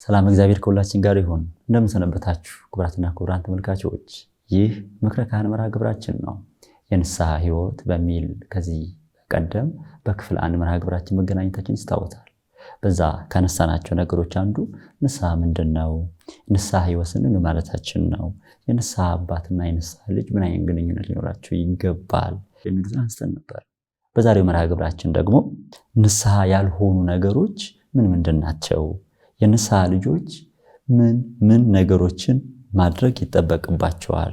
ሰላም እግዚአብሔር ከሁላችን ጋር ይሁን። እንደምን ሰነበታችሁ ክቡራትና ክቡራን ተመልካቾች? ይህ ምክረ ካህን መርሃ ግብራችን ነው። የንስሐ ሕይወት በሚል ከዚህ ቀደም በክፍል 1 መርሃ ግብራችን መገናኘታችን ይታወሳል። በዛ ካነሳናቸው ነገሮች አንዱ ንስሐ ምንድነው? ንስሐ ሕይወት ስንል ማለታችን ነው። የንስሐ አባትና የንስሐ ልጅ ምን አይነት ግንኙነት ሊኖራቸው ይገባል የሚሉትን አንስተን ነበር። በዛሬው መርሃ ግብራችን ደግሞ ንስሐ ያልሆኑ ነገሮች ምን ናቸው? የንስሐ ልጆች ምን ነገሮችን ማድረግ ይጠበቅባቸዋል?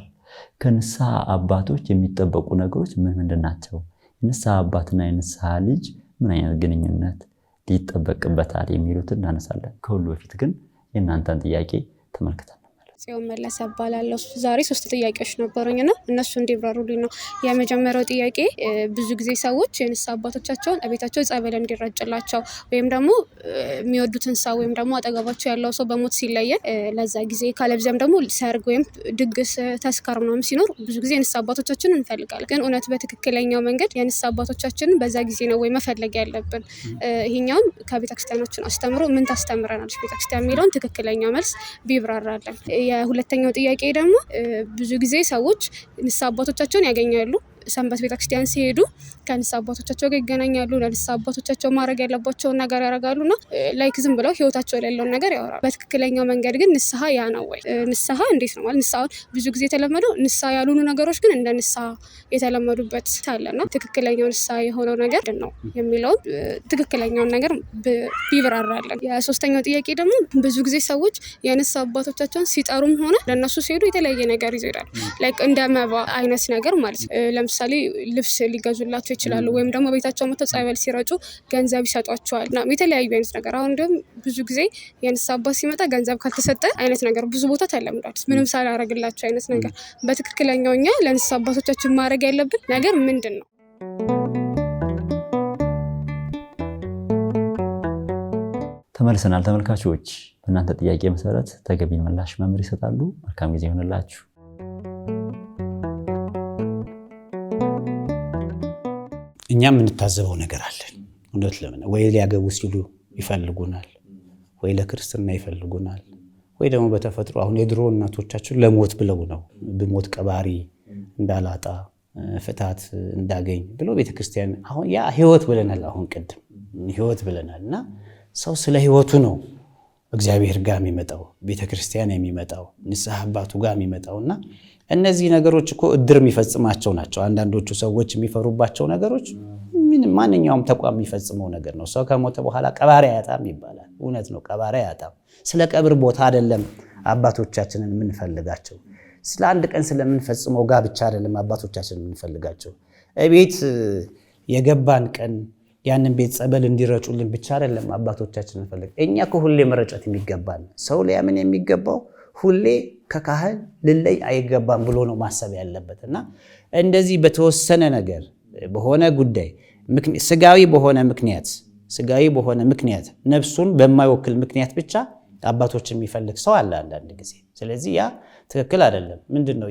ከንስሐ አባቶች የሚጠበቁ ነገሮች ምን ናቸው? የንስሐ አባትና የንስሐ ልጅ ምን አይነት ግንኙነት ሊጠበቅበታል የሚሉትን እናነሳለን። ከሁሉ በፊት ግን የእናንተን ጥያቄ ተመልክተን ጽዮን መለሰ እባላለሁ። ዛሬ 3 ጥያቄዎች ነበሩኝና እነሱ እንዲብራሩልኝ ነው። የመጀመሪያው ጥያቄ ብዙ ጊዜ ሰዎች የንስሐ አባቶቻቸውን ቤታቸው ጸበል እንዲረጭላቸው ወይም ደግሞ የሚወዱትን ሰው ወይም ደግሞ አጠገባቸው ያለው ሰው በሞት ሲለየን ለዛ ጊዜ ካለብዚያም ደግሞ ሰርግ ወይም ድግስ ተስካር ምናምን ሲኖር ብዙ ጊዜ የንስሐ አባቶቻችንን እንፈልጋለን። ግን እውነት በትክክለኛው መንገድ የንስሐ አባቶቻችንን በዛ ጊዜ ነው ወይ መፈለግ ያለብን? ይሄኛውን ከቤተክርስቲያናችን አስተምሮ ምን ታስተምረናለች ቤተክርስቲያን የሚለውን ትክክለኛው መልስ ቢብራራለን። የሁለተኛው ጥያቄ ደግሞ ብዙ ጊዜ ሰዎች ንስሐ አባቶቻቸውን ያገኛሉ። ሰንበት ቤተክርስቲያን ሲሄዱ ከንስሐ አባቶቻቸው ጋር ይገናኛሉ። ለንስሐ አባቶቻቸው ማድረግ ያለባቸውን ነገር ያደርጋሉና ላይክ ዝም ብለው ህይወታቸው ላይ ያለውን ነገር ያወራሉ። በትክክለኛው መንገድ ግን ንስሐ ያ ነው ወይ? ንስሐ እንዴት ነው ማለት? ንስሐ ብዙ ጊዜ የተለመደው ንስሐ ያልሆኑ ነገሮች ግን እንደ ንስሐ የተለመዱበት አለና ትክክለኛው ንስሐ የሆነው ነገር ነው የሚለውን ትክክለኛውን ነገር ቢብራራለን። የሶስተኛው ጥያቄ ደግሞ ብዙ ጊዜ ሰዎች የንስሐ አባቶቻቸውን ሲጠሩም ሆነ ለነሱ ሲሄዱ የተለያየ ነገር ይዘው ይሄዳሉ። ላይክ እንደ መባ አይነት ነገር ማለት ነው። ለምሳሌ ልብስ ሊገዙላቸው ይችላሉ ወይም ደግሞ ቤታቸው መጥተው ጸበል ሲረጩ ገንዘብ ይሰጧቸዋል እና የተለያዩ አይነት ነገር። አሁን ደግሞ ብዙ ጊዜ የንስሐ አባት ሲመጣ ገንዘብ ካልተሰጠ አይነት ነገር ብዙ ቦታ ተለምዷል። ምንም ሳላረግላቸው አይነት ነገር። በትክክለኛው እኛ ለንስሐ አባቶቻችን ማድረግ ያለብን ነገር ምንድን ነው? ተመልሰናል ተመልካቾች። በእናንተ ጥያቄ መሰረት ተገቢን ምላሽ መምህር ይሰጣሉ። መልካም ጊዜ ይሆንላችሁ። እኛ የምንታዘበው ነገር አለን። እውነት ለምን ወይ ሊያገቡ ሲሉ ይፈልጉናል፣ ወይ ለክርስትና ይፈልጉናል፣ ወይ ደግሞ በተፈጥሮ አሁን የድሮ እናቶቻችን ለሞት ብለው ነው ብሞት ቀባሪ እንዳላጣ ፍታት እንዳገኝ ብሎ ቤተክርስቲያን አሁን ያ ህይወት ብለናል። አሁን ቅድም ህይወት ብለናል እና ሰው ስለ ህይወቱ ነው እግዚአብሔር ጋር የሚመጣው፣ ቤተክርስቲያን የሚመጣው፣ ንስሐ አባቱ ጋር የሚመጣውና እነዚህ ነገሮች እኮ እድር የሚፈጽማቸው ናቸው። አንዳንዶቹ ሰዎች የሚፈሩባቸው ነገሮች ማንኛውም ተቋም የሚፈጽመው ነገር ነው። ሰው ከሞተ በኋላ ቀባሪ አያጣም ይባላል። እውነት ነው፣ ቀባሪ አያጣም። ስለ ቀብር ቦታ አይደለም አባቶቻችንን የምንፈልጋቸው። ስለ አንድ ቀን ስለምንፈጽመው ጋብቻ አይደለም አባቶቻችንን የምንፈልጋቸው። ቤት የገባን ቀን ያንን ቤት ጸበል እንዲረጩልን ብቻ አይደለም አባቶቻችንን እንፈልግ። እኛ ከሁሌ መረጨት የሚገባን ሰው ሊያምን የሚገባው ሁሌ ከካህን ልለይ አይገባም ብሎ ነው ማሰብ ያለበት እና እንደዚህ በተወሰነ ነገር በሆነ ጉዳይ ስጋዊ በሆነ ምክንያት ነፍሱን በማይወክል ምክንያት ብቻ አባቶችን የሚፈልግ ሰው አለ አንዳንድ ጊዜ። ስለዚህ ያ ትክክል አይደለም። ምንድነው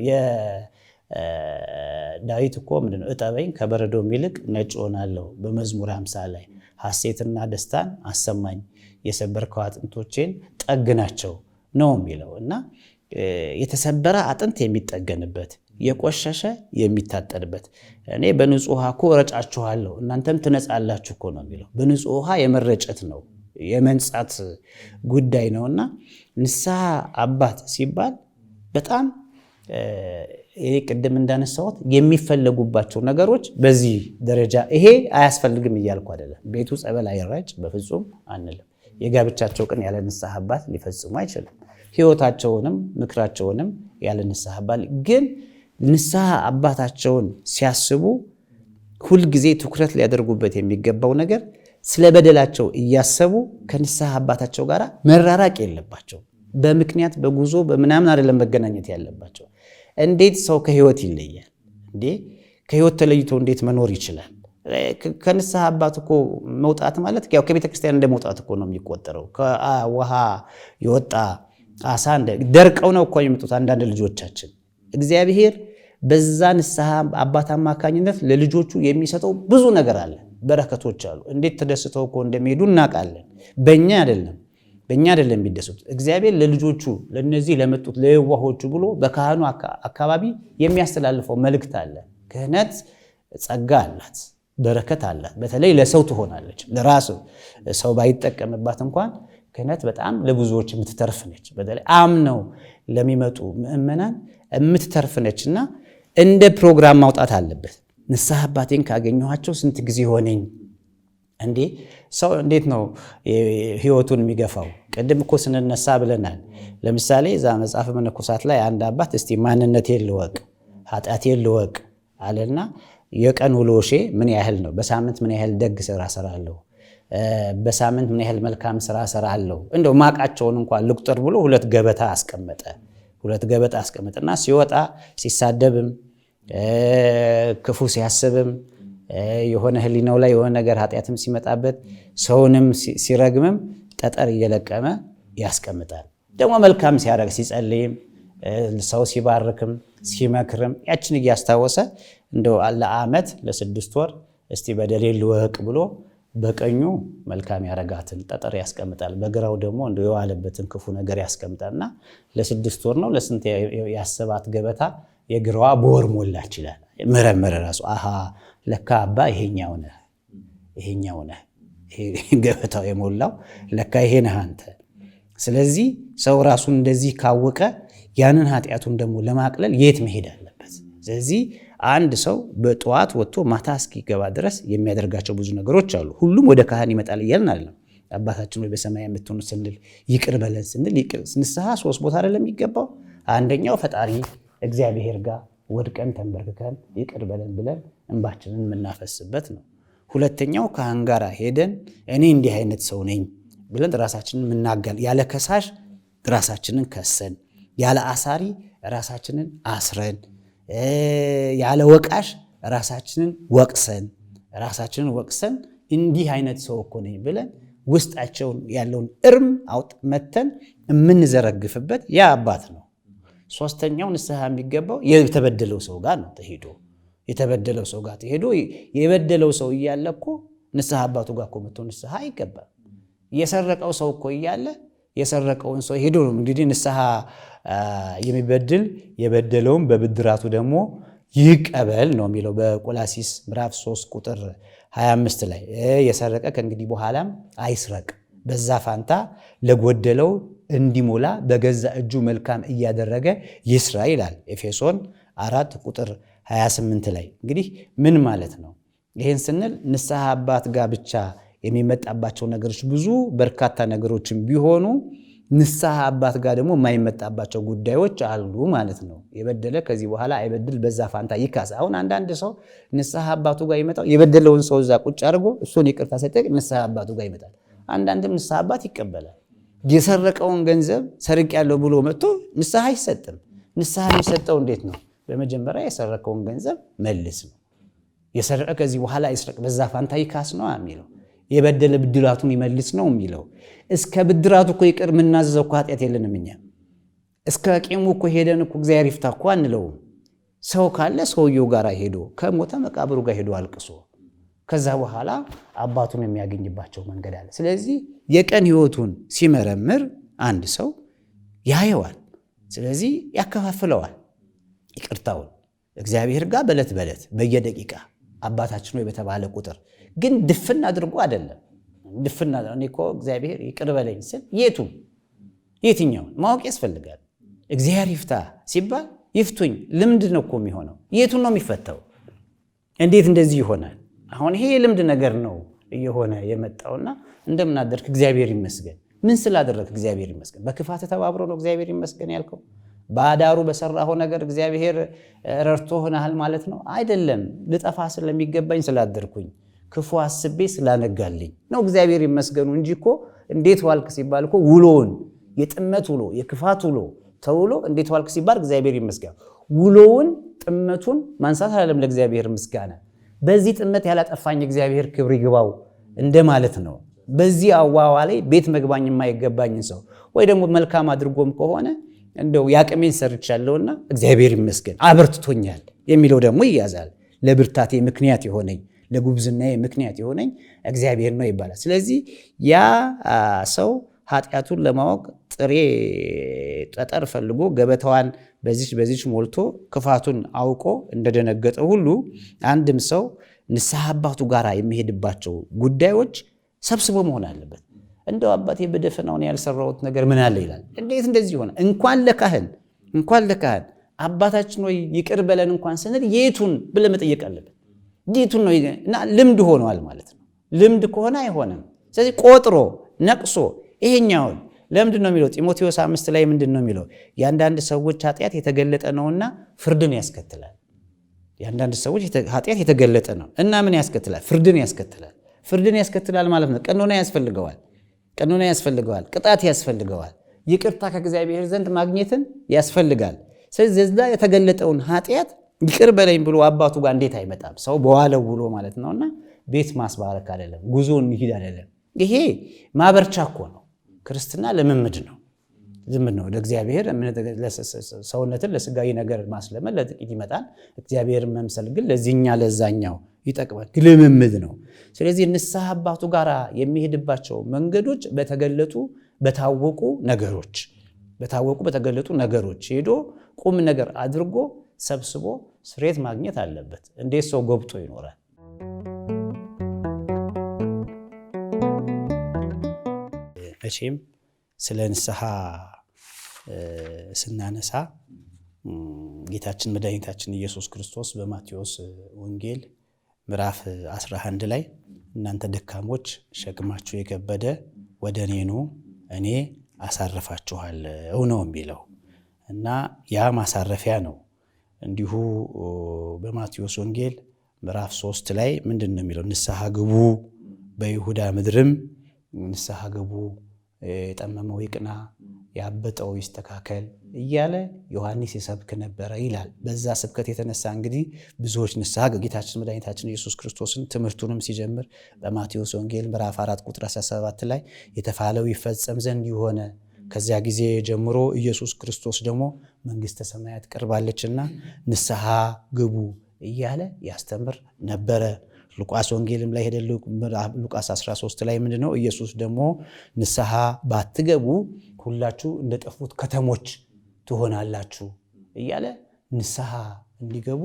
ዳዊት እኮ ምንድነው እጠበኝ ከበረዶም ይልቅ ነጭ ሆናለሁ በመዝሙር 50 ላይ ሐሴትና ደስታን አሰማኝ የሰበርከው አጥንቶቼን ጠግናቸው ነው የሚለው እና የተሰበረ አጥንት የሚጠገንበት የቆሸሸ የሚታጠንበት እኔ በንጹህ ውሃ እኮ ረጫችኋለሁ እናንተም ትነጻላችሁ እኮ ነው የሚለው። በንጹህ ውሃ የመረጨት ነው የመንጻት ጉዳይ ነውና ንስሐ አባት ሲባል በጣም ቅድም እንዳነሳሁት የሚፈለጉባቸው ነገሮች በዚህ ደረጃ ይሄ አያስፈልግም እያልኩ አይደለም። ቤቱ ጸበል አይረጭ በፍጹም አንልም። የጋብቻቸው ቀን ያለ ንስሐ አባት ሊፈጽሙ አይችልም። ህይወታቸውንም ምክራቸውንም ያለ ንስሐ አባት ግን ንስሐ አባታቸውን ሲያስቡ ሁልጊዜ ትኩረት ሊያደርጉበት የሚገባው ነገር ስለ በደላቸው እያሰቡ ከንስሐ አባታቸው ጋር መራራቅ የለባቸው። በምክንያት በጉዞ በምናምን አይደለም መገናኘት ያለባቸው። እንዴት ሰው ከህይወት ይለያል እንዴ? ከህይወት ተለይቶ እንዴት መኖር ይችላል? ከንስሐ አባት እኮ መውጣት ማለት ያው ከቤተ ክርስቲያን እንደ መውጣት እኮ ነው የሚቆጠረው። ከውሃ የወጣ አሳ ደርቀው ነው እኮ የሚመጡት አንዳንድ ልጆቻችን። እግዚአብሔር በዛ ንስሐ አባት አማካኝነት ለልጆቹ የሚሰጠው ብዙ ነገር አለ፣ በረከቶች አሉ። እንዴት ተደስተው እኮ እንደሚሄዱ እናውቃለን። በእኛ አይደለም በእኛ አይደለም የሚደሰቱት። እግዚአብሔር ለልጆቹ ለነዚህ ለመጡት ለየዋሆቹ ብሎ በካህኑ አካባቢ የሚያስተላልፈው መልእክት አለ። ክህነት ጸጋ አላት፣ በረከት አላት። በተለይ ለሰው ትሆናለች። ለራሱ ሰው ባይጠቀምባት እንኳን ክህነት በጣም ለብዙዎች የምትተርፍ ነች። በተለይ አምነው ለሚመጡ ምእመናን የምትተርፍ ነችና እንደ ፕሮግራም ማውጣት አለበት። ንስሐ አባቴን ካገኘኋቸው ስንት ጊዜ ሆነኝ። እንዴ ሰው እንዴት ነው ህይወቱን የሚገፋው? ቅድም እኮ ስንነሳ ብለናል። ለምሳሌ እዛ መጽሐፈ መነኮሳት ላይ አንድ አባት እስቲ ማንነቴን ልወቅ ኃጢአቴን ልወቅ አለና የቀን ውሎሼ ምን ያህል ነው? በሳምንት ምን ያህል ደግ ስራ እሰራለሁ? በሳምንት ምን ያህል መልካም ስራ እሰራለሁ? እንደው ማቃቸውን እንኳን ልቁጠር ብሎ 2 ገበታ አስቀመጠ። 2 ገበታ አስቀመጠና ሲወጣ ሲሳደብም ክፉ ሲያስብም የሆነ ህሊናው ላይ የሆነ ነገር ኃጢአትም ሲመጣበት ሰውንም ሲረግምም ጠጠር እየለቀመ ያስቀምጣል። ደግሞ መልካም ሲያደርግ ሲጸልይም ሰው ሲባርክም ሲመክርም ያችን እያስታወሰ እንደው ለዓመት ለ6 ወር እስቲ በደሌን ልወቅ ብሎ በቀኙ መልካም ያረጋትን ጠጠር ያስቀምጣል፣ በግራው ደግሞ እንደው የዋለበትን ክፉ ነገር ያስቀምጣልና ለ6 ወር ነው ለስንት ያሰባት ገበታ የግራዋ በወር ሞላች ይላል። መረመረ ራሱ አሃ ለካ አባ ይሄኛው ነህ ገበታው የሞላው ለካ ይሄ ነህ አንተ። ስለዚህ ሰው ራሱን እንደዚህ ካወቀ ያንን ኃጢአቱን ደግሞ ለማቅለል የት መሄድ አለበት? ስለዚህ አንድ ሰው በጠዋት ወጥቶ ማታ እስኪገባ ድረስ የሚያደርጋቸው ብዙ ነገሮች አሉ። ሁሉም ወደ ካህን ይመጣል እያልን አይደለም። አባታችን ወይ በሰማይ የምትሆኑ ስንል ይቅር በለን ስንል ንስሐ 3 ቦታ አይደለም የሚገባው። አንደኛው ፈጣሪ እግዚአብሔር ጋር ወድቀን ተንበርክከን ይቅር በለን ብለን እንባችንን የምናፈስበት ነው። ሁለተኛው ካህን ጋር ሄደን እኔ እንዲህ አይነት ሰው ነኝ ብለን ራሳችንን የምናጋል ያለ ከሳሽ ራሳችንን ከሰን፣ ያለ አሳሪ ራሳችንን አስረን፣ ያለ ወቃሽ ራሳችንን ወቅሰን እንዲህ አይነት ሰው እኮ ነኝ ብለን ውስጣቸውን ያለውን እርም መተን የምንዘረግፍበት ያ አባት ነው። ሶስተኛው ንስሐ የሚገባው የተበደለው ሰው ጋር ነው ተሄዶ የተበደለው ሰው ጋር ተሄዶ የበደለው ሰው እያለ እኮ ንስሐ አባቱ ጋር እኮ መጥቶ ንስሐ አይገባም። የሰረቀው ሰው እኮ እያለ የሰረቀውን ሰው ሄዶ ነው እንግዲህ ንስሐ የሚበድል የበደለውን በብድራቱ ደግሞ ይቀበል ነው የሚለው በቆላሲስ ምዕራፍ 3 ቁጥር 25 ላይ የሰረቀ ከእንግዲህ በኋላም አይስረቅ፣ በዛ ፋንታ ለጎደለው እንዲሞላ በገዛ እጁ መልካም እያደረገ ይስራ ይላል ኤፌሶን 4 ቁጥር 28 ላይ። እንግዲህ ምን ማለት ነው? ይህን ስንል ንስሐ አባት ጋር ብቻ የሚመጣባቸው ነገሮች ብዙ በርካታ ነገሮችን ቢሆኑ ንስሐ አባት ጋር ደግሞ የማይመጣባቸው ጉዳዮች አሉ ማለት ነው። የበደለ ከዚህ በኋላ አይበድል፣ በዛ ፋንታ ይካስ። አሁን አንዳንድ ሰው ንስሐ አባቱ ጋር ይመጣው የበደለውን ሰው እዛ ቁጭ አድርጎ እሱን ይቅርታ ሳይጠይቅ ንስሐ አባቱ ጋር ይመጣል። አንዳንድም ንስሐ አባት ይቀበላል። የሰረቀውን ገንዘብ ሰርቅ ያለው ብሎ መጥቶ ንስሐ አይሰጥም። ንስሐ የሚሰጠው እንዴት ነው? በመጀመሪያ የሰረቀውን ገንዘብ መልስ ነው። የሰረቀ ከዚህ በኋላ ይስረቅ፣ በዛ ፋንታ ይካስ ነው የሚለው። የበደለ ብድራቱን ይመልስ ነው የሚለው። እስከ ብድራቱ እኮ ይቅር የምናዘዘው እኮ ኃጢአት የለንም እኛ። እስከ ቂሙ እኮ ሄደን እኮ እግዚአብሔር ይፍታ እኮ አንለውም። ሰው ካለ ሰውየው ጋር ሄዶ ከሞተ መቃብሩ ጋር ሄዶ አልቅሶ ከዛ በኋላ አባቱን የሚያገኝባቸው መንገድ አለ። ስለዚህ የቀን ህይወቱን ሲመረምር አንድ ሰው ያየዋል። ስለዚህ ያከፋፍለዋል ይቅርታውን እግዚአብሔር ጋር በዕለት በዕለት በየደቂቃ አባታችን ሆይ በተባለ ቁጥር ግን ድፍን አድርጎ አይደለም። ድፍና እኔ እኮ እግዚአብሔር ይቅር በለኝ ስል የትኛውን ማወቅ ያስፈልጋል። እግዚአብሔር ይፍታ ሲባል ይፍቱኝ ልምድ ነው እኮ የሚሆነው። የቱን ነው የሚፈታው? እንዴት እንደዚህ ይሆናል? አሁን ይሄ የልምድ ነገር ነው እየሆነ የመጣውና እንደምናደርክ እግዚአብሔር ይመስገን። ምን ስላደረክ እግዚአብሔር ይመስገን? በክፋት ተባብሮ ነው እግዚአብሔር ይመስገን ያልከው? ባዳሩ በሰራው ነገር እግዚአብሔር ረድቶ ሆነሃል ማለት ነው አይደለም። ልጠፋ ስለሚገባኝ ስላደርኩኝ ክፉ አስቤ ስላነጋልኝ ነው እግዚአብሔር ይመስገኑ እንጂ እኮ እንዴት ዋልክ ሲባል እኮ ውሎውን የጥመት ውሎ የክፋት ውሎ ተውሎ እንዴት ዋልክ ሲባል እግዚአብሔር ይመስገን ውሎውን ጥመቱን ማንሳት አይደለም ለእግዚአብሔር ምስጋና። በዚህ ጥመት ያላጠፋኝ እግዚአብሔር ክብር ይግባው እንደማለት ነው። በዚህ አዋዋ ላይ ቤት መግባኝ የማይገባኝ ሰው ወይ ደግሞ መልካም አድርጎም ከሆነ እንደው ያቅሜን ሰርቻለሁና እግዚአብሔር ይመስገን አበርትቶኛል የሚለው ደግሞ ይያዛል። ለብርታቴ ምክንያት የሆነኝ ለጉብዝናዬ ምክንያት የሆነኝ እግዚአብሔር ነው ይባላል። ስለዚህ ያ ሰው ኃጢአቱን ለማወቅ ጥሬ ጠጠር ፈልጎ ገበታዋን በዚች ሞልቶ ክፋቱን አውቆ እንደደነገጠ ሁሉ አንድም ሰው ንስሐ አባቱ ጋር የሚሄድባቸው ጉዳዮች ሰብስቦ መሆን አለበት። እንደው አባቴ በደፈናው ያልሰራሁት ነገር ምን አለ ይላል። እንዴት እንደዚህ ሆነ? እንኳን ለካህን አባታችን ወይ ይቅር በለን እንኳን ስንል የቱን ብለህ መጠየቅ አለበት። የቱን ነው? እና ልምድ ሆኗል ማለት ነው። ልምድ ከሆነ አይሆንም። ስለዚህ ቆጥሮ ነቅሶ ይሄኛውን ለምንድን ነው የሚለው? ጢሞቴዎስ 5 ላይ ምንድን ነው የሚለው? የአንዳንድ ሰዎች ኃጢአት የተገለጠ ነውና ፍርድን ያስከትላል። የአንዳንድ ሰዎች ኃጢአት የተገለጠ ነው እና ምን ያስከትላል? ፍርድን ያስከትላል። ፍርድን ያስከትላል ማለት ነው ቀኖና ያስፈልገዋል፣ ቅጣት ያስፈልገዋል፣ ይቅርታ ከእግዚአብሔር ዘንድ ማግኘትን ያስፈልጋል። ስለዚህ እዛ የተገለጠውን ኃጢአት ይቅር በለኝ ብሎ አባቱ ጋር እንዴት አይመጣም? ሰው በዋለው ውሎ ማለት ነውና ቤት ማስባረክ አይደለም፣ ጉዞ እንሂድ አይደለም። ይሄ ማበርቻ እኮ ነው። ክርስትና ልምምድ ነው። ወደ እግዚአብሔር ሰውነትን ለስጋዊ ነገር ማስለመድ ለጥቂት ይመጣል። እግዚአብሔርን መምሰል ግን ለዛኛው ይጠቅማል። ልምምድ ነው። ስለዚህ ንስሐ አባቱ ጋር የሚሄድባቸው መንገዶች በታወቁ ነገሮች ሄዶ ቁም ነገር አድርጎ ሰብስቦ ስሬት ማግኘት አለበት። እንዴት ሰው ጎብጦ ይኖራል? መቼም ስለ ንስሐ ስናነሳ ጌታችን መድኃኒታችን ኢየሱስ ክርስቶስ በማቴዎስ ወንጌል ምዕራፍ 11 ላይ እናንተ ደካሞች ሸክማችሁ የከበደ ወደ እኔ ኑ እኔ አሳርፋችኋለሁ ነው የሚለው እና ያ ማሳረፊያ ነው። እንዲሁ በማቴዎስ ወንጌል ምዕራፍ 3 ላይ ምንድን ነው የሚለው? ንስሐ ግቡ በይሁዳ ምድርም ንስሐ ግቡ፣ የጠመመው ይቅና፣ ያበጠው ይስተካከል እያለ ዮሐንስ ይሰብክ ነበረ ይላል። በዛ ስብከት የተነሳ እንግዲህ ብዙዎች ንስሐ ጌታችን መድኃኒታችን ኢየሱስ ክርስቶስን ትምህርቱንም ሲጀምር በማቴዎስ ወንጌል ምዕራፍ 4 ቁጥር 17 ላይ የተፋለው ይፈጸም ዘንድ የሆነ ከዚያ ጊዜ ጀምሮ ኢየሱስ ክርስቶስ ደግሞ መንግሥተ ሰማያት ቀርባለችና ንስሐ ግቡ እያለ ያስተምር ነበረ። ሉቃስ ወንጌልም ላይ ሄደ ሉቃስ 13 ላይ ምንድነው? ኢየሱስ ደግሞ ንስሐ ባትገቡ ሁላችሁ እንደጠፉት ከተሞች ትሆናላችሁ እያለ ንስሐ እንዲገቡ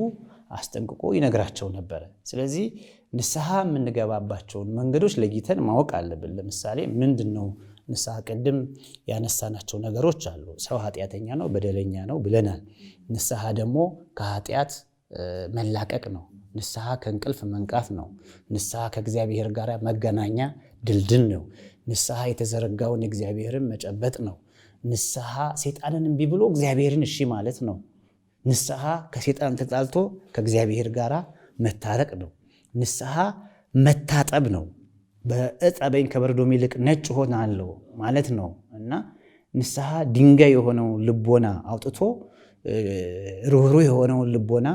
አስጠንቅቆ ይነግራቸው ነበረ። ስለዚህ ንስሐ የምንገባባቸውን መንገዶች ለይተን ማወቅ አለብን። ለምሳሌ ምንድነው ንስሐ? ቅድም ያነሳናቸው ነገሮች አሉ። ሰው ኃጢአተኛ ነው፣ በደለኛ ነው ብለናል። ንስሐ ደግሞ ከኃጢአት መላቀቅ ነው። ንስሐ ከእንቅልፍ መንቃት ነው። ንስሐ ከእግዚአብሔር ጋር መገናኛ ድልድል ነው። ንስሐ የተዘረጋውን እግዚአብሔርን መጨበጥ ነው። ንስሐ ሰይጣንን እምቢ ብሎ እግዚአብሔርን እሺ ማለት ነው። ንስሐ ከሰይጣን ተጣልቶ ከእግዚአብሔር ጋር መታረቅ ነው። ንስሐ መታጠብ ነው። በእጠበኝ ከበረዶም ይልቅ ነጭ ሆናለሁ ማለት ነው እና ንስሐ ድንጋይ የሆነውን ልቦና አውጥቶ ርኅሩህ የሆነውን ልቦና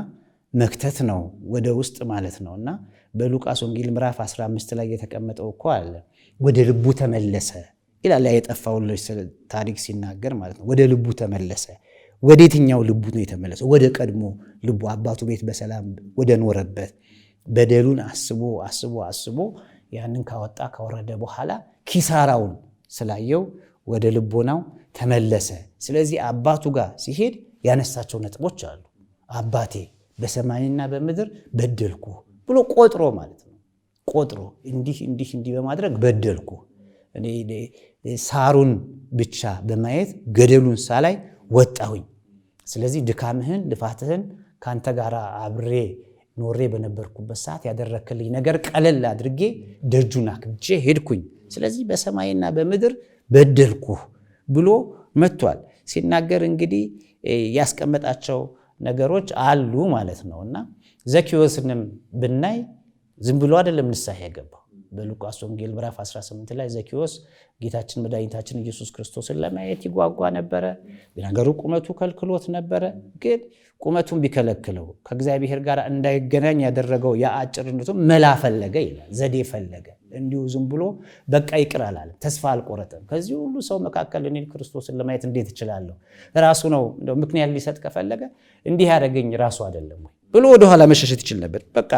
መክተት ነው ወደ ውስጥ ማለት ነው እና በሉቃስ ወንጌል ምዕራፍ 15 ላይ የተቀመጠው እኮ አለ። ወደ ልቡ ተመለሰ ይላል። የጠፋውን ልጅ ታሪክ ሲናገር ማለት ነው። ወደ ልቡ ተመለሰ። ወደ የትኛው ልቡ ነው የተመለሰው? ወደ ቀድሞ ልቡ፣ አባቱ ቤት በሰላም ወደ ኖረበት። በደሉን አስቦ ያንን ካወጣ ካወረደ በኋላ ኪሳራውን ስላየው ወደ ልቦናው ተመለሰ። ስለዚህ አባቱ ጋር ሲሄድ ያነሳቸው ነጥቦች አሉ። አባቴ በሰማይና በምድር በደልኩ ብሎ ቆጥሮ ማለት ነው። ቆጥሮ እንዲህ በማድረግ በደልኩ፣ እኔ ሳሩን ብቻ በማየት ገደሉን ሳላይ ወጣሁኝ። ስለዚህ ድካምህን ልፋትህን ካንተ ጋር አብሬ ኖሬ በነበርኩበት ሰዓት ያደረክልኝ ነገር ቀለል አድርጌ ደጁን አክብጄ ሄድኩኝ። ስለዚህ በሰማይና በምድር በደልኩ ብሎ መጥቷል። ሲናገር እንግዲህ ያስቀመጣቸው ነገሮች አሉ ማለት ነው እና ዘኪዎስንም ብናይ ዝም ብሎ አይደለም ንስሐ የገባው። በሉቃስ ወንጌል ምዕራፍ 18 ላይ ዘኪዎስ ጌታችን መድኃኒታችን ኢየሱስ ክርስቶስን ለማየት ይጓጓ ነበረ። ነገሩ ቁመቱ ከልክሎት ነበረ። ግን ቁመቱን ቢከለክለው ከእግዚአብሔር ጋር እንዳይገናኝ ያደረገው የአጭርነቱ መላ ፈለገ ይላል። ዘዴ ፈለገ። እንዲሁ ዝም ብሎ በቃ ይቅር አላለም። ተስፋ አልቆረጠም። ከዚህ ሁሉ ሰው መካከል እኔ ክርስቶስን ለማየት እንዴት እችላለሁ? ራሱ ነው ምክንያት ሊሰጥ ከፈለገ እንዲህ ያደረገኝ ራሱ አይደለም ወይ ብሎ ወደኋላ መሸሸት ይችል ነበር። በቃ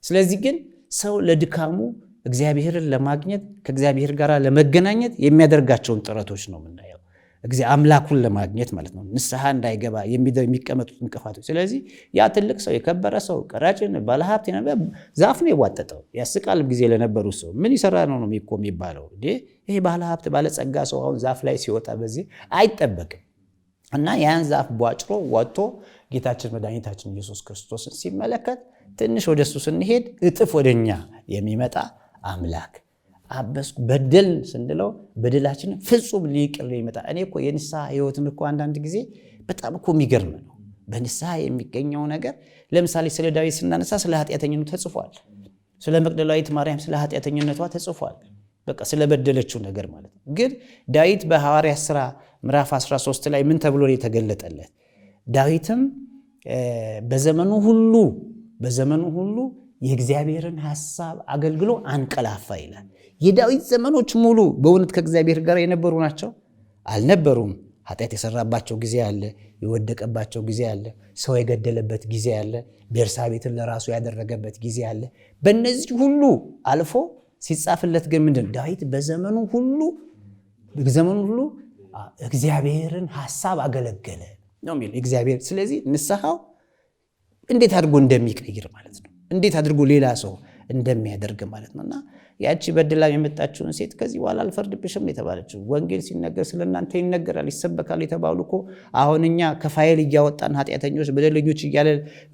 ስለዚህ ግን ሰው ለድካሙ እግዚአብሔርን ለማግኘት ከእግዚአብሔር ጋር ለመገናኘት የሚያደርጋቸውን ጥረቶች ነው የምናየው። አምላኩን ለማግኘት ማለት ነው። ንስሐ እንዳይገባ የሚቀመጡት እንቅፋቶች። ስለዚህ ያ ትልቅ ሰው የከበረ ሰው ቀራጭን ባለሀብት ዛፍ ነው የዋጠጠው። ያስቃል ጊዜ ለነበሩ ሰው ምን ይሰራ ነው እኮ የሚባለው። ይሄ ባለሀብት ባለጸጋ ሰው አሁን ዛፍ ላይ ሲወጣ በዚህ አይጠበቅም። እና ያን ዛፍ ቧጭሮ ወጥቶ ጌታችን መድኃኒታችን ኢየሱስ ክርስቶስን ሲመለከት ትንሽ ወደሱ ስንሄድ እጥፍ ወደኛ የሚመጣ አምላክ አበስኩ በደል ስንለው በደላችንን ፍጹም ሊቅር ይመጣ። እኔ እኮ የንስሐ ህይወትም እኮ አንዳንድ ጊዜ በጣም እኮ የሚገርም ነው። በንስሐ የሚገኘው ነገር ለምሳሌ ስለ ዳዊት ስናነሳ ስለ ኃጢአተኝነቱ ተጽፏል። ስለ መግደላዊት ማርያም ስለ ኃጢአተኝነቷ ተጽፏል። በቃ ስለበደለችው ነገር ማለት ነው። ግን ዳዊት በሐዋርያት ሥራ ምዕራፍ 13 ላይ ምን ተብሎ የተገለጠለት? ዳዊትም በዘመኑ ሁሉ የእግዚአብሔርን ሐሳብ አገልግሎ አንቀላፋ ይላል። የዳዊት ዘመኖች ሙሉ በእውነት ከእግዚአብሔር ጋር የነበሩ ናቸው? አልነበሩም። ኃጢአት የሰራባቸው ጊዜ አለ፣ የወደቀባቸው ጊዜ አለ፣ ሰው የገደለበት ጊዜ አለ፣ ቤርሳቤትን ለራሱ ያደረገበት ጊዜ አለ። በእነዚህ ሁሉ አልፎ ሲጻፍለት ግን ምንድን ዳዊት በዘመኑ ሁሉ እግዚአብሔርን ሐሳብ አገለገለ ነው የሚል እግዚአብሔር። ስለዚህ ንስሐው እንዴት አድርጎ እንደሚቀይር ማለት ነው፣ እንዴት አድርጎ ሌላ ሰው እንደሚያደርግ ማለት ነውና ያቺ በድላ የመጣችውን ሴት ከዚህ በኋላ አልፈርድብሽም የተባለችው ወንጌል ሲነገር ስለእናንተ ይነገራል ይሰበካል የተባሉ እኮ አሁን እኛ ከፋይል እያወጣን ኃጢአተኞች በደለኞች እያለ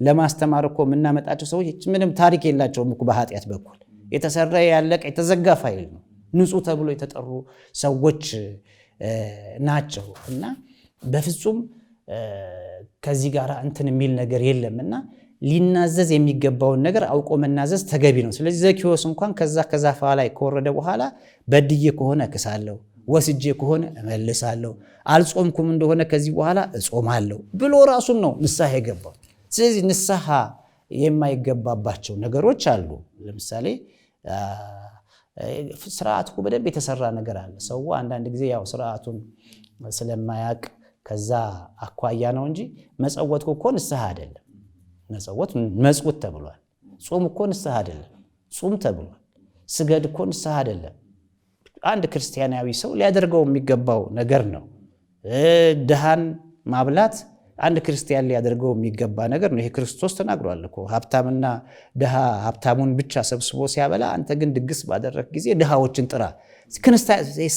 ለማስተማር እኮ የምናመጣቸው ሰዎች ምንም ታሪክ የላቸውም እኮ በኃጢአት በኩል የተሰራ ያለቀ የተዘጋ ፋይል ነው። ንጹህ ተብሎ የተጠሩ ሰዎች ናቸው እና በፍጹም ከዚህ ጋር እንትን የሚል ነገር የለምና ሊናዘዝ የሚገባውን ነገር አውቆ መናዘዝ ተገቢ ነው። ስለዚህ ዘኪዎስ እንኳን ከዛፍ ላይ ከወረደ በኋላ በድዬ ከሆነ እክሳለሁ፣ ወስጄ ከሆነ እመልሳለሁ፣ አልጾምኩም እንደሆነ ከዚህ በኋላ እጾማለሁ ብሎ ራሱን ነው ንስሐ የገባው። ስለዚህ ንስሐ የማይገባባቸው ነገሮች አሉ። ለምሳሌ ስርዓቱ በደንብ የተሰራ ነገር አለ። ሰው አንዳንድ ጊዜ ያው ስርዓቱን ስለማያውቅ ከዛ አኳያ ነው እንጂ መጸወት እኮ ንስሐ አይደለም። መጸወት መጽውት ተብሏል። ጾም እኮ ንስሐ አይደለም፣ ጾም ተብሏል። ስገድ እኮ ንስሐ አይደለም። አንድ ክርስቲያናዊ ሰው ሊያደርገው የሚገባው ነገር ነው። ድሃን ማብላት አንድ ክርስቲያን ሊያደርገው የሚገባ ነገር ነው። ይሄ ክርስቶስ ተናግሯል እኮ ሀብታምና ድሃ ሀብታሙን ብቻ ሰብስቦ ሲያበላ፣ አንተ ግን ድግስ ባደረግ ጊዜ ድሃዎችን ጥራ።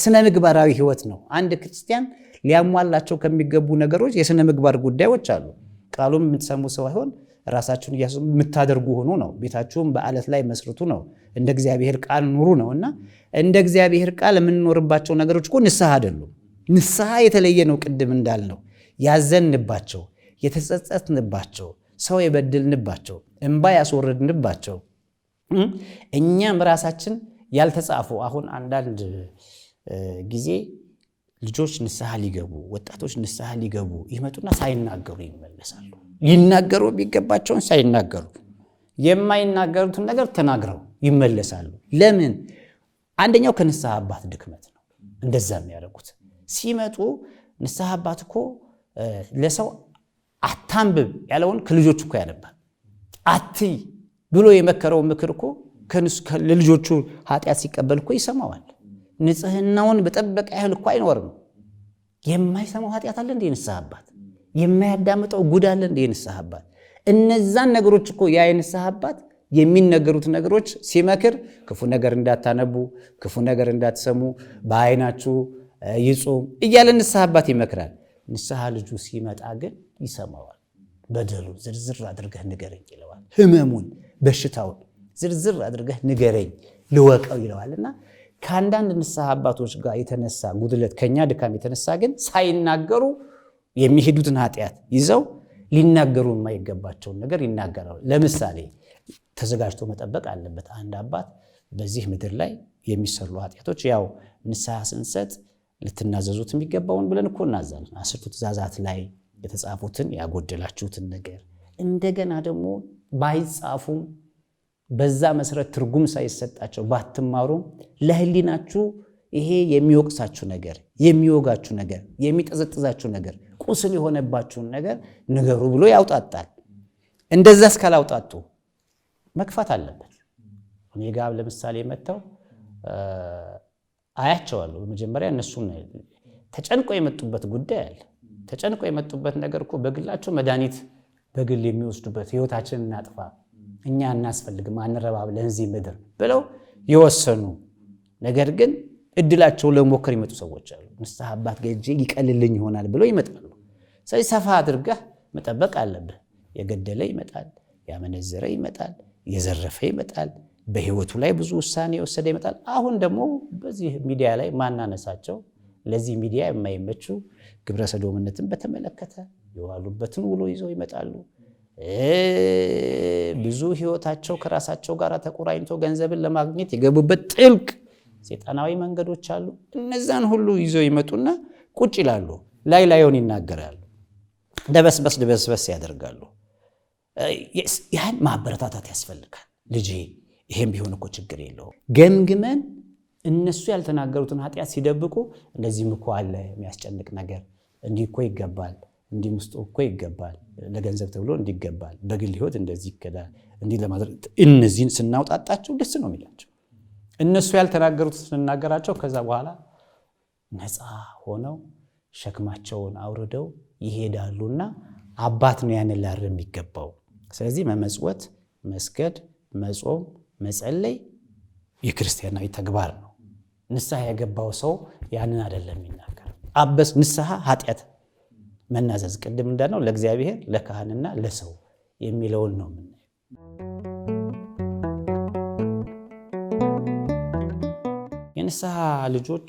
ስነ ምግባራዊ ህይወት ነው። አንድ ክርስቲያን ሊያሟላቸው ከሚገቡ ነገሮች የስነ ምግባር ጉዳዮች አሉ። ቃሉም የምትሰሙ ሰው አይሆን ራሳችሁን እያሰሙ የምታደርጉ ሆኖ ነው። ቤታችሁም በአለት ላይ መስርቱ ነው። እንደ እግዚአብሔር ቃል ኑሩ ነው እና እንደ እግዚአብሔር ቃል የምንኖርባቸው ነገሮች እኮ ንስሐ አይደሉም። ንስሐ የተለየ ነው። ቅድም እንዳልነው ያዘንባቸው፣ የተጸጸትንባቸው፣ ሰው የበደልንባቸው፣ እንባ ያስወረድንባቸው እኛም ራሳችን ያልተጻፉ አሁን አንዳንድ ጊዜ ልጆች ንስሐ ሊገቡ ወጣቶች ንስሐ ሊገቡ ይመጡና ሳይናገሩ ይመለሳሉ። ሊናገሩ የሚገባቸውን ሳይናገሩ የማይናገሩትን ነገር ተናግረው ይመለሳሉ። ለምን? አንደኛው ከንስሐ አባት ድክመት ነው እንደዛ የሚያደርጉት። ሲመጡ ንስሐ አባት እኮ ለሰው አታንብብ ያለውን ከልጆቹ እኮ ያነባል። አትይ ብሎ የመከረው ምክር እኮ ለልጆቹ ኃጢአት ሲቀበል እኮ ይሰማዋል። ንጽህናውን በጠበቀ ያህል እኮ አይኖርም። የማይሰማው ኃጢአት አለ እንደ ንስሐ አባት፣ የማያዳምጠው ጉድ አለ እንደ ንስሐ አባት። እነዛን ነገሮች እኮ ያ የንስሐ አባት የሚነገሩት ነገሮች ሲመክር ክፉ ነገር እንዳታነቡ፣ ክፉ ነገር እንዳትሰሙ፣ በዓይናችሁ ይጹም እያለ ንስሐ አባት ይመክራል። ንስሐ ልጁ ሲመጣ ግን ይሰማዋል። በደሉ ዝርዝር አድርገህ ንገረኝ ይለዋል። ህመሙን፣ በሽታውን ዝርዝር አድርገህ ንገረኝ ልወቀው ይለዋልና ከአንዳንድ ንስሐ አባቶች ጋር የተነሳ ጉድለት ከኛ ድካም የተነሳ ግን ሳይናገሩ የሚሄዱትን ኃጢአት ይዘው ሊናገሩ የማይገባቸውን ነገር ይናገራሉ። ለምሳሌ ተዘጋጅቶ መጠበቅ አለበት አንድ አባት በዚህ ምድር ላይ የሚሰሩ ኃጢአቶች። ያው ንስሐ ስንሰጥ ልትናዘዙት የሚገባውን ብለን እኮ እናዛለን። 10ቱ ትእዛዛት ላይ የተጻፉትን ያጎደላችሁትን ነገር እንደገና ደግሞ ባይጻፉም በዛ መሰረት ትርጉም ሳይሰጣቸው ባትማሩም ለህሊናችሁ ይሄ የሚወቅሳችሁ ነገር፣ የሚወጋችሁ ነገር፣ የሚጠዘጥዛችሁ ነገር፣ ቁስል የሆነባችሁን ነገር ንገሩ ብሎ ያውጣጣል። እንደዛ እስካላውጣጡ መግፋት አለበት። እኔ ጋር ለምሳሌ መጥተው አያቸዋለሁ። በመጀመሪያ እነሱን ተጨንቀው የመጡበት ጉዳይ አለ። ተጨንቀው የመጡበት ነገር እኮ በግላቸው መድኃኒት በግል የሚወስዱበት ህይወታችንን እናጥፋ እኛ እናስፈልግም አንረባብ ለዚህ ምድር ብለው የወሰኑ ነገር ግን እድላቸው ለሞከር ይመጡ ሰዎች አሉ። ንስሐ አባት ገጄ ይቀልልኝ ይሆናል ብለው ይመጣሉ። ስለዚህ ሰፋ አድርገህ መጠበቅ አለብህ። የገደለ ይመጣል፣ ያመነዘረ ይመጣል፣ የዘረፈ ይመጣል፣ በህይወቱ ላይ ብዙ ውሳኔ የወሰደ ይመጣል። አሁን ደግሞ በዚህ ሚዲያ ላይ ማናነሳቸው ለዚህ ሚዲያ የማይመቹ ግብረ ሰዶምነትን በተመለከተ የዋሉበትን ውሎ ይዘው ይመጣሉ። ብዙ ህይወታቸው ከራሳቸው ጋር ተቆራኝቶ ገንዘብን ለማግኘት የገቡበት ጥልቅ ሰይጣናዊ መንገዶች አሉ። እነዛን ሁሉ ይዘው ይመጡና ቁጭ ይላሉ። ላይ ላዩን ይናገራሉ። ደበስበስ ያደርጋሉ። ያን ማበረታታት ያስፈልጋል። ልጄ ይሄም ቢሆን እኮ ችግር የለውም። ገምግመን እነሱ ያልተናገሩትን ኃጢአት ሲደብቁ እንደዚህም እኮ አለ የሚያስጨንቅ ነገር፣ እንዲህ እኮ ይገባል፣ እንዲህ ውስጡ እኮ ይገባል፣ ለገንዘብ ተብሎ እንዲገባል፣ በግል ህይወት እንደዚህ ይከዳል፣ እንዲህ ለማድረግ እነዚህን ስናውጣጣቸው ደስ ነው የሚላቸው። እነሱ ያልተናገሩት ስንናገራቸው ከዛ በኋላ ነፃ ሆነው ሸክማቸውን አውርደው ይሄዳሉና አባት ነው ያንን ላርም የሚገባው። ስለዚህ መመጽወት፣ መስገድ፣ መጾም፣ መጸለይ የክርስቲያናዊ ተግባር ነው። ንስሐ የገባው ሰው ያንን አይደለም የሚናገር። አበስ ንስሐ ኃጢአት መናዘዝ ቅድም እንዳልነው ለእግዚአብሔር ለካህንና ለሰው የሚለውን ነው የምናየው። የንስሐ ልጆች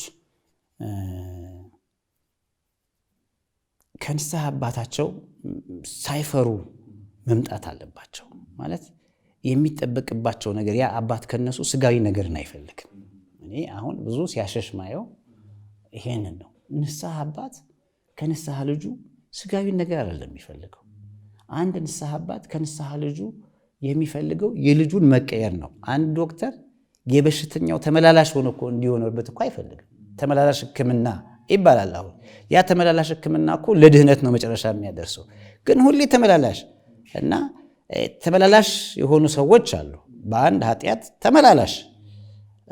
ከንስሐ አባታቸው ሳይፈሩ መምጣት አለባቸው። ማለት የሚጠበቅባቸው ነገር ያ አባት ከነሱ ስጋዊ ነገርን አይፈልግም። እኔ አሁን ብዙ ሲያሸሽ ማየው ይሄንን ነው። ንስሐ አባት ከንስሐ ልጁ ስጋዊ ነገር አይደለም የሚፈልገው። አንድ ንስሐ አባት ከንስሐ ልጁ የሚፈልገው የልጁን መቀየር ነው። አንድ ዶክተር የበሽተኛው ተመላላሽ ሆኖ እኮ እንዲሆንበት እኮ አይፈልግም። ተመላላሽ ሕክምና ይባላል። አሁን ያ ተመላላሽ ሕክምና እኮ ለድህነት ነው መጨረሻ የሚያደርሰው። ግን ሁሌ ተመላላሽ እና ተመላላሽ የሆኑ ሰዎች አሉ፣ በአንድ ኃጢአት ተመላላሽ።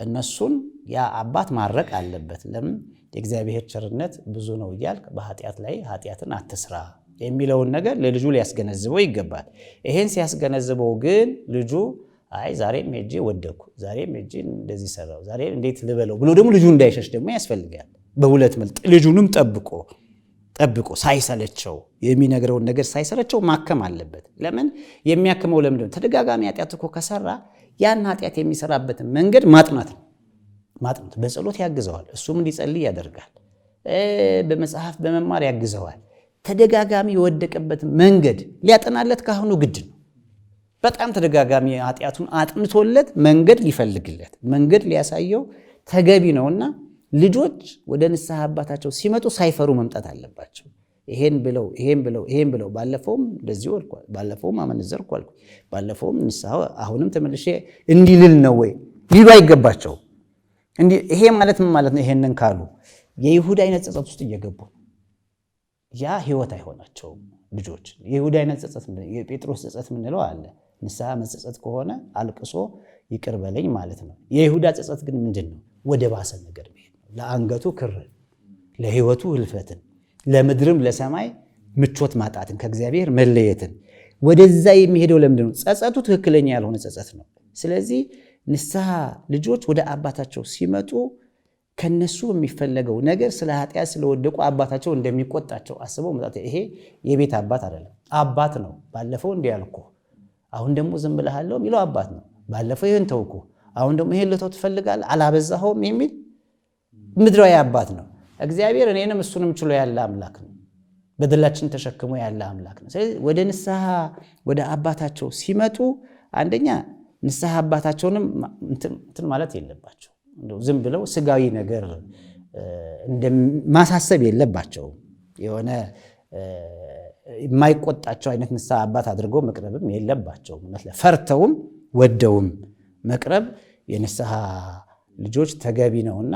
እነሱን ያ አባት ማረቅ አለበት። ለምን የእግዚአብሔር ቸርነት ብዙ ነው እያልክ በኃጢአት ላይ ኃጢአትን አትስራ የሚለውን ነገር ለልጁ ሊያስገነዝበው ይገባል። ይሄን ሲያስገነዝበው ግን ልጁ አይ ዛሬም ሄጄ ወደኩ፣ ዛሬም ሄጄ እንደዚህ ሰራው፣ ዛሬ እንዴት ልበለው ብሎ ደግሞ ልጁ እንዳይሸሽ ደግሞ ያስፈልጋል። በሁለት መልክ ልጁንም ጠብቆ ሳይሰለቸው የሚነግረውን ነገር ሳይሰለቸው ማከም አለበት። ለምን የሚያክመው ለምንድን ነው? ተደጋጋሚ ኃጢአት እኮ ከሰራ ያን ኃጢአት የሚሰራበትን መንገድ ማጥናት ነው። በጸሎት ያግዘዋል፣ እሱም እንዲጸልይ ያደርጋል። በመጽሐፍ በመማር ያግዘዋል። ተደጋጋሚ የወደቀበትን መንገድ ሊያጠናለት ካሁኑ ግድ ነው። በጣም ተደጋጋሚ ኃጢአቱን አጥንቶለት መንገድ ሊፈልግለት መንገድ ሊያሳየው ተገቢ ነውና ልጆች ወደ ንስሐ አባታቸው ሲመጡ ሳይፈሩ መምጣት አለባቸው። ይሄን ብለው ባለፈውም እንደዚህ ወልኳል፣ ባለፈውም አመነዘርኩ አልኩ፣ ባለፈውም ንስሐ አሁንም ተመልሼ እንዲልል ነው ወይ ሊሉ አይገባቸው። ይሄ ማለት ምን ማለት ነው? ይሄንን ካሉ የይሁዳ አይነት ጸጸት ውስጥ እየገቡ ያ ህይወት አይሆናቸውም ልጆች። የይሁዳ አይነት ጸጸት የጴጥሮስ ጸጸት ምንለው አለ። ንስሐ መጸጸት ከሆነ አልቅሶ ይቅር በለኝ ማለት ነው። የይሁዳ ጸጸት ግን ምንድን ነው? ወደ ባሰ ነገር መሄድ ነው። ለአንገቱ ክርን፣ ለህይወቱ ህልፈትን፣ ለምድርም ለሰማይ ምቾት ማጣትን፣ ከእግዚአብሔር መለየትን ወደዛ የሚሄደው ለምንድን ነው? ጸጸቱ ትክክለኛ ያልሆነ ጸጸት ነው። ስለዚህ ንስሐ ልጆች ወደ አባታቸው ሲመጡ ከነሱ የሚፈለገው ነገር ስለ ኃጢአት ስለወደቁ አባታቸው እንደሚቆጣቸው አስበው መጣት። ይሄ የቤት አባት አይደለም፣ አባት ነው። ባለፈው እንዲህ ያልኩ አሁን ደግሞ ዝም ብለሃለሁ የሚለው አባት ነው። ባለፈው ይሄን ተውኩ አሁን ደግሞ ይሄን ልተው ትፈልጋለህ አላበዛኸውም የሚል ምድራዊ አባት ነው። እግዚአብሔር እኔንም እሱንም ችሎ ያለ አምላክ ነው። በደላችን ተሸክሞ ያለ አምላክ ነው። ስለዚህ ወደ ንስሐ ወደ አባታቸው ሲመጡ አንደኛ ንስሐ አባታቸውንም እንትን ማለት የለባቸው። ዝም ብለው ስጋዊ ነገር ማሳሰብ የለባቸው። የሆነ የማይቆጣቸው አይነት ንስሐ አባት አድርጎ መቅረብም የለባቸው። ፈርተውም ወደውም መቅረብ የንስሐ ልጆች ተገቢ ነውና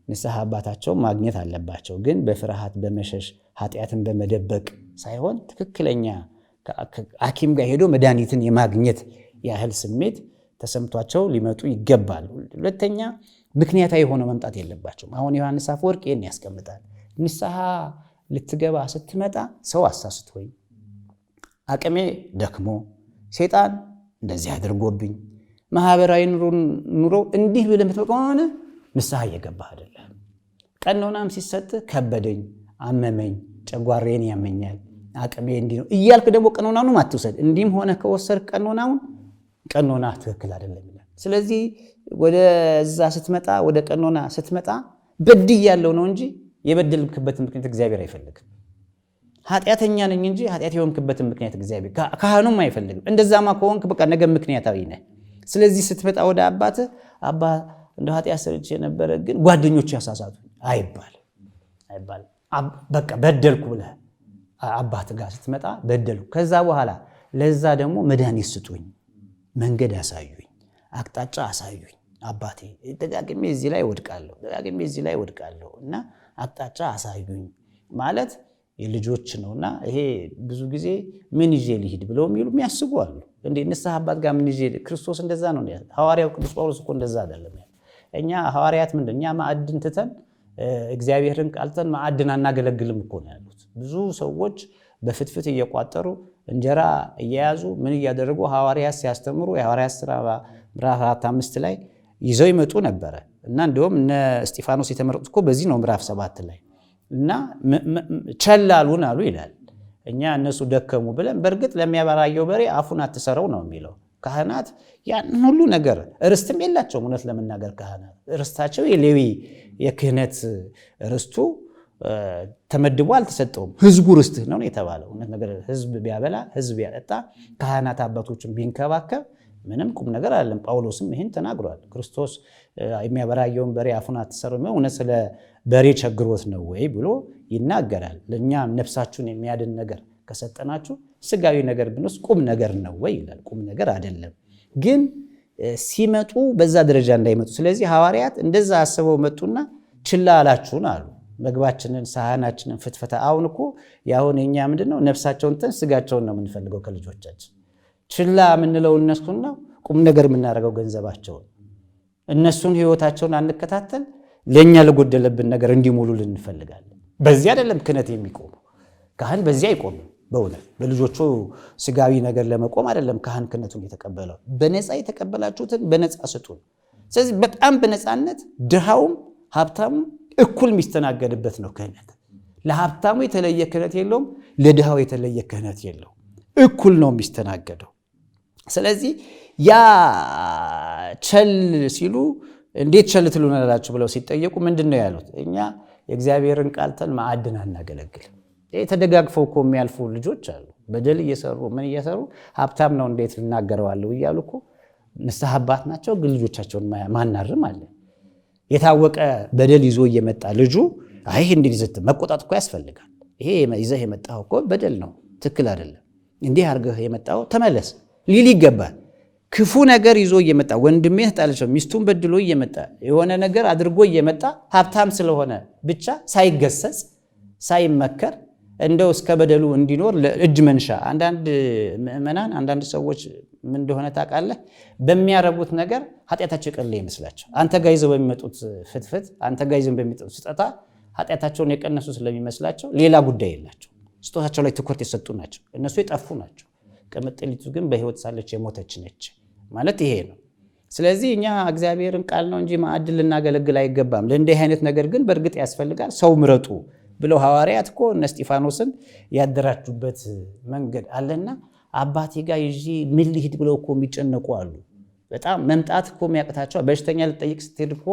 ንስሐ አባታቸው ማግኘት አለባቸው። ግን በፍርሃት በመሸሽ ኃጢአትን በመደበቅ ሳይሆን ትክክለኛ ሐኪም ጋር ሄዶ መድኃኒትን የማግኘት ያህል ስሜት ተሰምቷቸው ሊመጡ ይገባል። ሁለተኛ ምክንያታዊ ሆኖ መምጣት የለባቸውም። አሁን ዮሐንስ አፈወርቅ ይህን ያስቀምጣል። ንስሐ ልትገባ ስትመጣ ሰው አሳስቶኝ፣ አቅሜ ደክሞ፣ ሴጣን እንደዚህ አድርጎብኝ፣ ማህበራዊ ኑሮ እንዲህ ብለህ የምትመጣ ከሆነ ንስሐ እየገባህ አይደለም። ቀኖናም ሲሰጥ ከበደኝ፣ አመመኝ፣ ጨጓራዬን ያመኛል፣ አቅሜ እንዲህ ነው እያልክ ደግሞ ቀኖናውንም አትውሰድ። እንዲህም ሆነ ከወሰድክ ቀኖና ትክክል አይደለም ይላል። ስለዚህ ወደዛ ስትመጣ፣ ወደ ቀኖና ስትመጣ በድያለሁ ነው እንጂ የበደልክበትን ምክንያት እግዚአብሔር አይፈልግም። ኃጢአተኛ ነኝ እንጂ ኃጢአት የሆንክበትን ምክንያት እግዚአብሔር ካህኑም አይፈልግም። እንደዛማ ከሆንክ በቃ ነገ ምክንያታዊ ነህ። ስለዚህ ስትመጣ ወደ አባትህ አባ እንደ ኃጢአት ሰርቼ የነበረ ግን ጓደኞች ያሳሳቱ አይባልም። በቃ በደልኩ ብለህ አባት ጋር ስትመጣ በደልኩ፣ ከዛ በኋላ ለዛ ደግሞ መድኃኒት ስጡኝ፣ መንገድ አሳዩኝ፣ አቅጣጫ አሳዩኝ። አባቴ ደጋግሜ እዚህ ላይ ወድቃለሁ እና አቅጣጫ አሳዩኝ ማለት የልጆች ነውና፣ ይሄ ብዙ ጊዜ ምን ይዤ ልሂድ ብለው የሚያስቡ አሉ። እንዴ ንስሐ አባት ጋር ምን ይዤ? ክርስቶስ እንደዛ ነው። ሐዋርያው ቅዱስ ጳውሎስ እኮ እንደዛ አይደለም። እኛ ሐዋርያት እኛ ማዕድን ትተን እግዚአብሔርን ቃልተን ማዕድን አናገለግልም እኮ ነው ያሉት። ብዙ ሰዎች በፍትፍት እየቋጠሩ እንጀራ እየያዙ ምን እያደረጉ ሐዋርያት ሲያስተምሩ የሐዋርያት ሥራ ምዕራፍ 4-5 ላይ ይዘው ይመጡ ነበረ እና እንዲሁም እነ እስጢፋኖስ የተመረጡት እኮ በዚህ ነው ምዕራፍ 7 ላይ እና ቸላሉን አሉ ይላል። እኛ እነሱ ደከሙ ብለን በእርግጥ ለሚያበራየው በሬ አፉን አትሰረው ነው የሚለው። ካህናት ያን ሁሉ ነገር ርስትም የላቸውም። እውነት ለመናገር ካህናት ርስታቸው የሌዊ የክህነት ርስቱ ተመድቦ አልተሰጠውም። ህዝቡ ርስትህ ነው የተባለው። እውነት ነገር ህዝብ ቢያበላ ህዝብ ያጠጣ ካህናት አባቶችን ቢንከባከብ ምንም ቁም ነገር አይደለም። ጳውሎስም ይህን ተናግሯል። ክርስቶስ የሚያበራየውን በሬ አፉን አትሰረው እውነት ስለ በሬ ቸግሮት ነው ወይ ብሎ ይናገራል። ለእኛም ነፍሳችሁን የሚያድን ነገር ከሰጠናችሁ ስጋዊ ነገር ብንወስድ ቁም ነገር ነው ወይ ይላል። ቁም ነገር አይደለም። ግን ሲመጡ በዛ ደረጃ እንዳይመጡ። ስለዚህ ሐዋርያት እንደዛ አስበው መጡና ችላ አላችሁን አሉ። ምግባችንን፣ ሳህናችንን፣ ፍትፈታ አሁን እኮ ያሁን የኛ ምንድነው ነፍሳቸውን ተን ስጋቸውን ነው የምንፈልገው ከልጆቻችን። ችላ የምንለው እነሱን ነው። ቁም ነገር የምናደርገው ገንዘባቸውን። እነሱን ህይወታቸውን አንከታተል። ለኛ ለጎደለብን ነገር እንዲሞሉልን እንፈልጋለን። በዚህ አይደለም ክህነት የሚቆመው። ካህን በዚህ አይቆምም። በእውነት በልጆቹ ስጋዊ ነገር ለመቆም አይደለም ካህን ክህነቱን የተቀበለው። በነፃ የተቀበላችሁትን በነፃ ስጡን። ስለዚህ በጣም በነፃነት ድሃውም ሀብታሙም እኩል የሚስተናገድበት ነው ክህነት። ለሀብታሙ የተለየ ክህነት የለውም፣ ለድሃው የተለየ ክህነት የለውም። እኩል ነው የሚስተናገደው። ስለዚህ ያ ቸል ሲሉ እንዴት ቸል ትሉናላችሁ ብለው ሲጠየቁ ምንድን ነው ያሉት? እኛ የእግዚአብሔርን ቃልተን ማዕድን አናገለግልም። ተደጋግፈው እኮ የሚያልፉ ልጆች አሉ። በደል እየሰሩ ምን እየሰሩ ሀብታም ነው እንዴት ልናገረዋለሁ እያሉ እኮ ንስሐ አባት ናቸው፣ ግን ልጆቻቸውን ማናርም አለ። የታወቀ በደል ይዞ እየመጣ ልጁ ይህ እንዲህ ይዘት መቆጣት እኮ ያስፈልጋል። ይሄ ይዘህ የመጣው እኮ በደል ነው፣ ትክክል አይደለም፣ እንዲህ አድርገህ የመጣው ተመለስ ሊል ይገባል። ክፉ ነገር ይዞ እየመጣ ወንድሜ ተጣልቸው ሚስቱን በድሎ እየመጣ የሆነ ነገር አድርጎ እየመጣ ሀብታም ስለሆነ ብቻ ሳይገሰጽ ሳይመከር እንደው እስከ በደሉ እንዲኖር ለእጅ መንሻ አንዳንድ ምእመናን አንዳንድ ሰዎች ምን እንደሆነ ታውቃለህ? በሚያረጉት ነገር ኃጢአታቸው የቀለ ይመስላቸው። አንተ ጋር ይዘው በሚመጡት ፍትፍት፣ አንተ ጋር ይዘው በሚመጡት ስጦታ ኃጢአታቸውን የቀነሱ ስለሚመስላቸው ሌላ ጉዳይ የላቸው። ስጦታቸው ላይ ትኩረት የሰጡ ናቸው። እነሱ የጠፉ ናቸው። ቅምጥሊቱ ግን በሕይወት ሳለች የሞተች ነች ማለት ይሄ ነው። ስለዚህ እኛ እግዚአብሔርን ቃል ነው እንጂ ማዕድን ልናገለግል አይገባም። ለእንዲህ አይነት ነገር ግን በእርግጥ ያስፈልጋል። ሰው ምረጡ ብለው ሐዋርያት እኮ እነ እስጢፋኖስን ያደራጁበት መንገድ አለና አባቴ ጋር ይዤ ምን ልሂድ ብለው እኮ የሚጨነቁ አሉ። በጣም መምጣት እኮ የሚያቅታቸው በሽተኛ ልጠይቅ ስትሄድ እኮ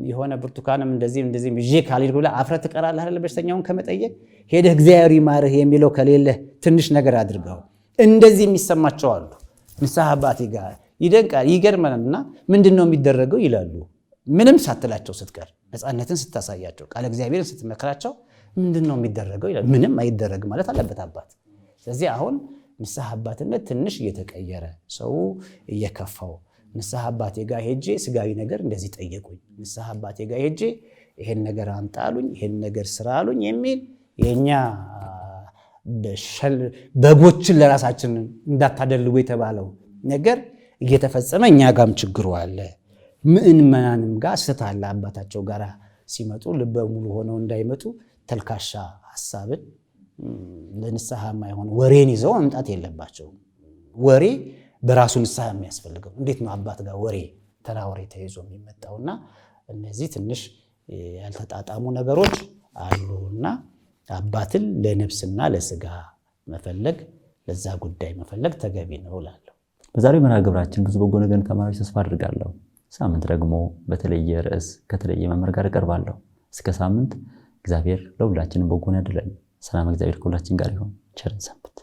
የሆነ ብርቱካንም እንደዚህም ይዤ ካልሄድኩ ብለህ አፍረህ ትቀራለህ አይደል? በሽተኛውን ከመጠየቅ ሄደህ እግዚአብሔር ይማርህ የሚለው ከሌለህ ትንሽ ነገር አድርገው እንደዚህ የሚሰማቸው አሉ። ንስሐ አባቴ ጋር ይደንቃል፣ ይገርመናልና ምንድን ነው የሚደረገው ይላሉ። ምንም ሳትላቸው ስትቀር ነፃነትን ስታሳያቸው ቃለ እግዚአብሔርን ስትመክራቸው ምንድን ነው የሚደረገው ይላሉ። ምንም አይደረግ ማለት አለበት አባት። ስለዚህ አሁን ንስሐ አባትነት ትንሽ እየተቀየረ ሰው እየከፋው ንስሐ አባቴ ጋር ሄጄ ስጋዊ ነገር እንደዚህ ጠየቁኝ፣ ንስሐ አባቴ ጋር ሄጄ ይሄን ነገር አምጣሉኝ፣ ይሄን ነገር ስራ አሉኝ የሚል የኛ በጎችን ለራሳችን እንዳታደልጉ የተባለው ነገር እየተፈጸመ እኛ ጋም ችግሩ አለ። ምእመናንም ጋር ስህተት አለ። አባታቸው ጋር ሲመጡ ልበ ሙሉ ሆነው እንዳይመጡ ተልካሻ ሐሳብን ለንስሐ የማይሆን ወሬን ይዘው መምጣት የለባቸውም። ወሬ በራሱ ንስሐ የሚያስፈልገው እንዴት ነው አባት ጋር ወሬ ተራ ወሬ ተይዞ የሚመጣውና እነዚህ ትንሽ ያልተጣጣሙ ነገሮች አሉና አባትን ለነፍስና ለስጋ መፈለግ ለዛ ጉዳይ መፈለግ ተገቢ ነው እላለሁ። በዛሬው መርሃ ግብራችን ብዙ በጎ ነገር ተማሪዎች ተስፋ አድርጋለሁ። ሳምንት ደግሞ በተለየ ርዕስ ከተለየ መምህር ጋር እቀርባለሁ። እስከ ሳምንት እግዚአብሔር ለሁላችንም በጎን ያድለን። ሰላም እግዚአብሔር ከሁላችን ጋር ይሁን። ቸርን ሰንብት።